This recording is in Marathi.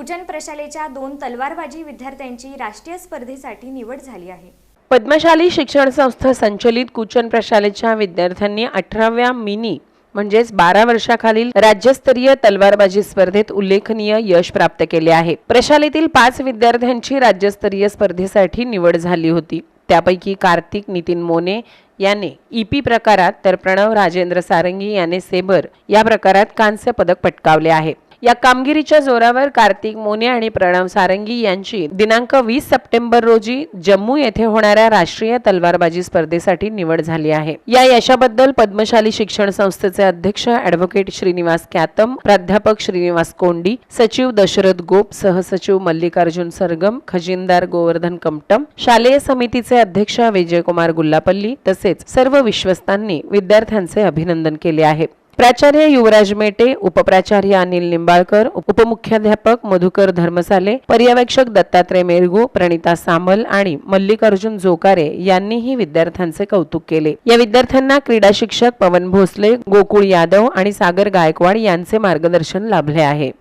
कुचन प्रशालेच्या 2 तलवारबाजी विद्यार्थ्यांची राष्ट्रीय स्पर्धेसाठी निवड झाली आहे। पद्मशाली शिक्षण संस्था संचलित कुचन प्रशालेच्या विद्यार्थ्यांनी 18व्या मिनी म्हणजेच 12 वर्षाखालील राज्यस्तरीय तलवारबाजी स्पर्धेत उल्लेखनीय यश प्राप्त केले आहे। प्रशालेतील 5 विद्यार्थ्यांची राज्यस्तरीय स्पर्धेसाठी निवड झाली होती। त्यापैकी कार्तिक नितीन मोने याने ईपी प्रकारात तर प्रणव राजेंद्र सारंगी याने सेबर या प्रकारात कांस्य पदक पटकावले आहे। या कामगिरीच्या जोरावर कार्तिक मोने आणि प्रणव सारंगी यांची दिनांक 20 सप्टेंबर रोजी जम्मू येथे होणाऱ्या राष्ट्रीय तलवारबाजी स्पर्धेसाठी निवड झाली आहे। या यशाबद्दल पद्मशाली शिक्षण संस्थेचे अध्यक्ष ॲडव्होकेट श्रीनिवास कॅतम, प्राध्यापक श्रीनिवास कोंडी, सचिव दशरथ गोप, सहसचिव मल्लिकार्जुन सरगम, खजिनदार गोवर्धन कमटम, शालेय समितीचे अध्यक्ष विजयकुमार गुल्लापल्ली तसेच सर्व विश्वस्तांनी विद्यार्थ्यांचे अभिनंदन केले आहे। प्राचार्य युवराज मेटे, उपप्राचार्य अनिल निंबाळकर, उपमुख्याध्यापक मधुकर धर्मसाले, पर्यवेक्षक दत्तात्रय मेरगू, प्रणिता सामल आणि मल्लिकार्जुन जोकारे यांनीही विद्यार्थ्यांचे कौतुक केले। या विद्यार्थ्यांना क्रीडा शिक्षक पवन भोसले, गोकुळ यादव आणि सागर गायकवाड यांचे मार्गदर्शन लाभले आहे।